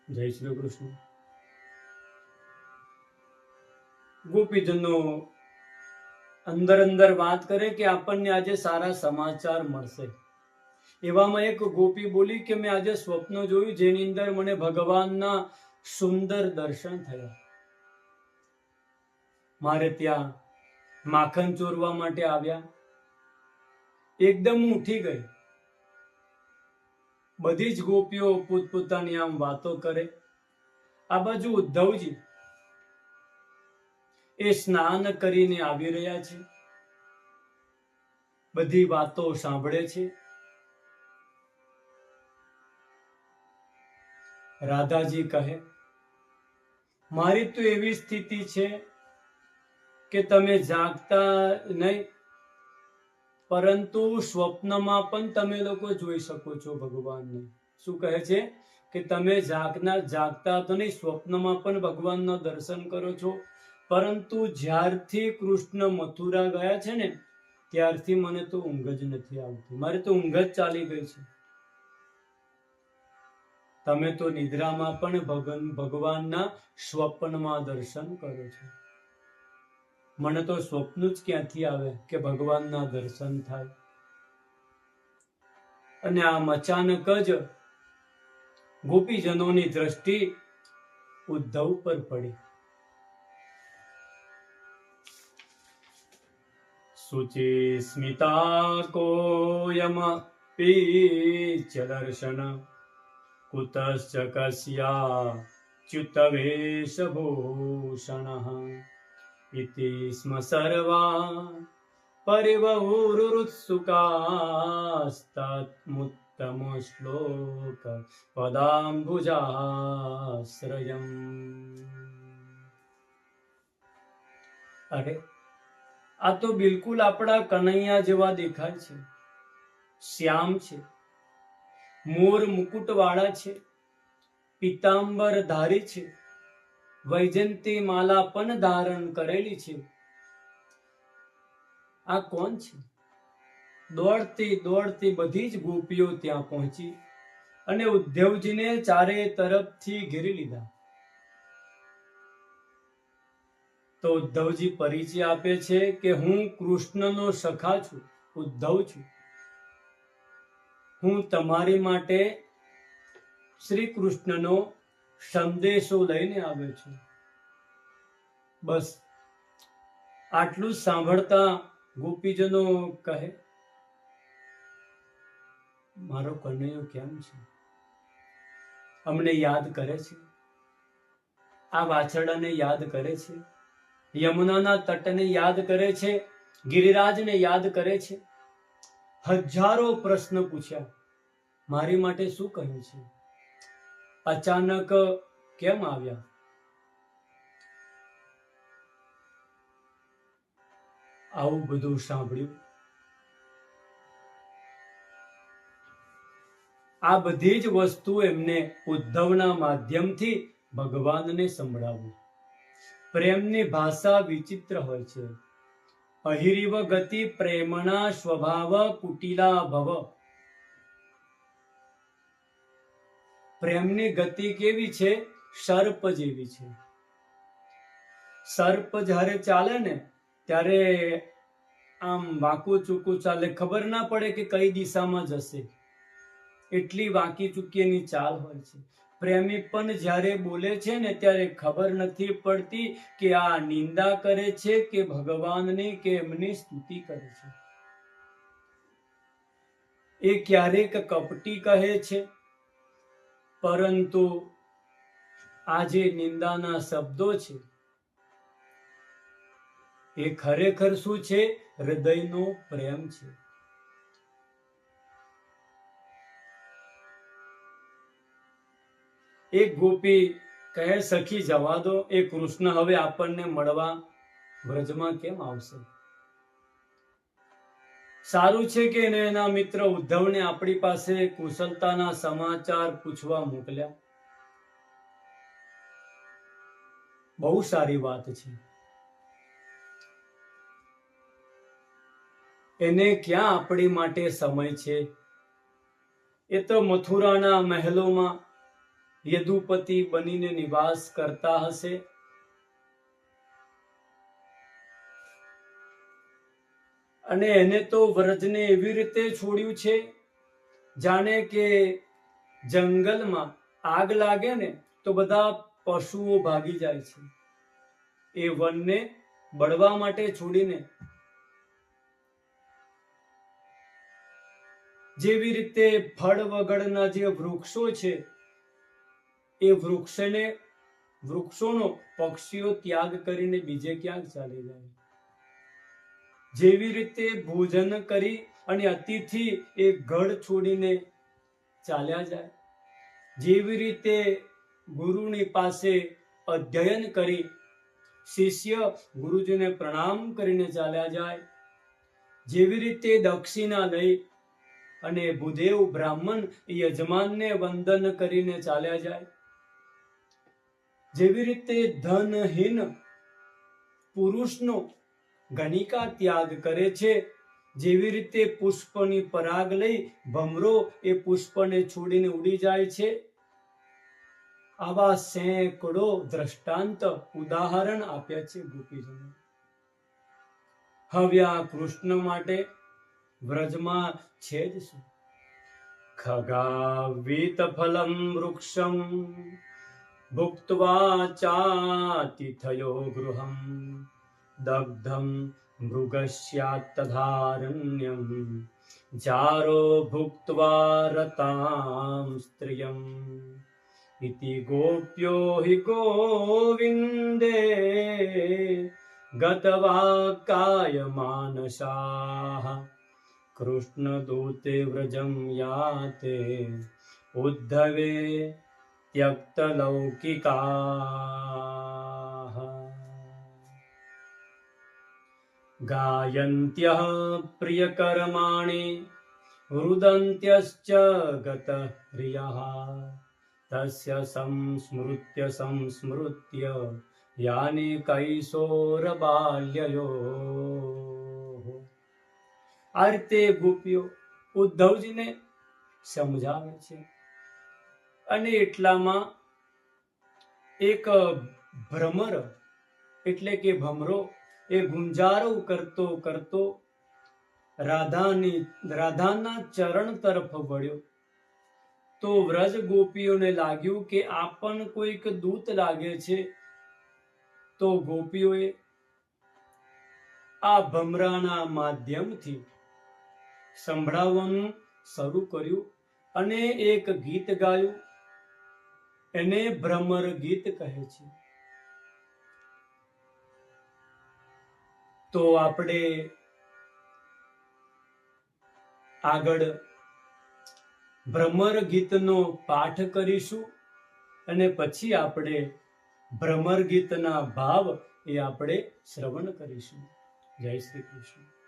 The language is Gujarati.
જય શ્રી કૃષ્ણ. ગોપીજનો અંદર અંદર વાત કરે કે આપણને આજે સારા સમાચાર મળશે. એવામાં એક ગોપી બોલી કે મેં આજે સ્વપ્ન જોયું જેની અંદર મને ભગવાનના સુંદર દર્શન થયા. મારે ત્યાં માખણ ચોરવા માટે આવ્યા. એકદમ ઉઠી ગઈ. બધી જ ગોપીઓ પોતપોતાની આમ વાતો કરે. આ બાજુ ઉદ્ધવજી એ સ્નાન કરીને આવી રહ્યા છે. બધી વાતો સાંભળે છે. રાધાજી કહે, મારી તો એવી સ્થિતિ છે કે તમે જાગતા નહીં, પરંતુ સ્વપ્નમાં પણ તમે લોકો જોઈ શકો છો ભગવાનને. શું કહે છે કે તમે જાગતા તો નહીં, સ્વપ્નમાં પણ ભગવાનના દર્શન કરો છો. પરંતુ જ્યારથી કૃષ્ણ મથુરા ગયા છે ને ત્યારથી મને તો ઊંઘ જ નથી આવતી. મારે તો ઊંઘ જ ચાલી ગઈ છે. તમે તો નિદ્રામાં પણ ભગવાનના સ્વપ્નમાં દર્શન કરો છો. મને તો સ્વપ્ન જ ક્યાંથી આવે કે ભગવાનના દર્શન થાય. અને આમ અચાનક જ ગોપીજનોની દ્રષ્ટિ ઉદ્ધવ પર પડી. શુચિ સ્મિતા કોયમ પીચ દર્શન કુતશ્ચ કસ્યા ચ્યુતવેશભૂષણઃ ઇતિ સ્મ સર્વા પરિવહુરુત્સુકાસ્તત્મુત્તમ શ્લોક પદાંબુજાશ્રયમ. અરે, આ તો બિલકુલ આપણા કનૈયા જેવા દેખાય છે. શ્યામ છે, મોર મુકુટ વાળા છે, પીતાંબર ધારી છે, વૈજયંતી માલા પણ ધારણ કરેલી છે. આ કોણ છે? દોડતી દોડતી બધી જ ગોપીઓ ત્યાં પહોંચી અને ઉદ્ધવજીને ચારે તરફથી ઘેરી લીધા. તો ઉદ્ધવજી પરિચય આપે છે કે હું કૃષ્ણનો સખા છું, ઉદ્ધવ છું. હું તમારી માટે શ્રી કૃષ્ણનો સંદેશો લઈને આવ્યો છું. બસ આટલું સાંભળતા ગોપીજનો કહે, મારો કનૈયો કેમ છે? અમને યાદ કરે છે, આ વાછરડાને યાદ કરે છે, યમુનાના તટને યાદ કરે છે, ગિરિરાજને યાદ કરે છે. હજારો પ્રશ્ન પૂછ્યા, મારી માટે શું કહ્યું છે? અચાનક કેમ આવ્યા? આવું બધું સાંભળ્યું. આ બધી જ વસ્તુ એમને ઉદ્ધવના માધ્યમથી ભગવાનને સંભળાવી. પ્રેમની ભાષા વિચિત્ર હોય છે. અહિરિવ ગતિ પ્રેમણા સ્વભાવ કુટિલા ભવ. પ્રેમની ગતિ કેવી છે? સર્પ જેવી છે. સર્પ જ્યારે ચાલે ને ત્યારે આમ વાંકું ચૂકું ચાલે, ખબર ના પડે કે કઈ દિશામાં જશે. એટલી વાંકી ચૂકીની ચાલ હોય છે. પ્રેમી પણ જ્યારે બોલે છે ને ત્યારે ખબર નથી પડતી કે આ નિંદા કરે છે કે ભગવાનની કે એમની સ્તુતિ કરે છે. એ ક્યારેક કપટી કહે છે, પરંતુ આ જે નિંદાના શબ્દો છે એ ખરેખર શું છે? હૃદયનો પ્રેમ છે. એક ગોપી કહે, સખી જવા દો, એ કૃષ્ણ હવે આપણને મળવા વ્રજમાં કેમ આવશે? સારું છે કે એના મિત્ર ઉદ્ધવને આપણી પાસે કુશળતાના સમાચાર પૂછવા મોકલ્યા. બહુ સારી વાત છે. એને ક્યાં આપણી માટે સમય છે? એ તો મથુરાના મહેલોમાં યદુપતિ બનીને નિવાસ કરતા હશે. અને એને તો વ્રજને એવી રીતે છોડ્યું છે જાણે કે જંગલમાં આગ લાગે ને તો બધા પશુઓ ભાગી જાય છે, એ વનને બળવા માટે છોડીને. જેવી રીતે ફળ વગરના જે વૃક્ષો છે એ વૃક્ષોનો પક્ષીઓ ત્યાગ કરીને બીજે ક્યાંક ચાલી જાય. જેવી રીતે ભોજન કરી અને અતિથિ એ ગઢ છોડીને ચાલ્યા જાય, જેવી રીતે ગુરુની પાસે અધ્યયન કરી શિષ્ય ગુરુજીને પ્રણામ કરીને ચાલ્યા જાય, જેવી રીતે દક્ષિણા લઈ અને ભૂદેવ બ્રાહ્મણ યજમાનને વંદન કરીને ચાલ્યા જાય, જેવી રીતે ધનહીન પુરુષનો ગણિકા ત્યાગ કરે છે, જેવી રીતે પુષ્પની પરાગ લઈ ભમરો એ પુષ્પને છોડીને ઉડી જાય છે. આવા સેંકડો દ્રષ્ટાંત ઉદાહરણ આપ્યા છે ગોપીજનો. હવે આ કૃષ્ણ માટે વ્રજમાં છે જ શું? ખગાવીત ફલમ વૃક્ષમ ભુક્ત્વા ચાતિથયો ગૃહમ દગ્ધમ મૃગસ્યાત્તધારણ્યમ જારો ભુક્ત્વા રતામ સ્ત્રિયમ ઇતિ ગોપ્યો હિ ગોવિંદે ગતવા કાયમાનસાઃ કૃષ્ણદૂતે વ્રજમ યાતે ઉદ્ધવે ત્યક્તલૌકિકાઃ ગાયન્ત્યઃ પ્રિયકર્માણિ રુદન્ત્યશ્ચ ગતપ્રિયઃ તસ્ય સંસ્મૃત્ય યાનિ કૈશોરબાલ્યયોઃ. આ રીતે ગોપીઓ ઉદ્ધવજીને સમજાવે છે. અને એટલામાં એક ભ્રમર એટલે કે ભમરો એ ગુંજારો કરતો કરતો રાધાના ચરણ તરફ વળ્યો. તો વ્રજ ગોપીઓને લાગ્યું કે આ પણ કોઈક દૂત લાગે છે. તો ગોપીઓએ આ ભમરાના માધ્યમથી સંભળાવવાનું શરૂ કર્યું અને એક ગીત ગાયું. એને ભ્રમર ગીત કહે છે. તો આપણે આગળ ભ્રમર ગીતનો પાઠ કરીશું અને પછી આપણે ભ્રમર ગીતના ભાવ એ આપણે શ્રવણ કરીશું. જય શ્રી કૃષ્ણ.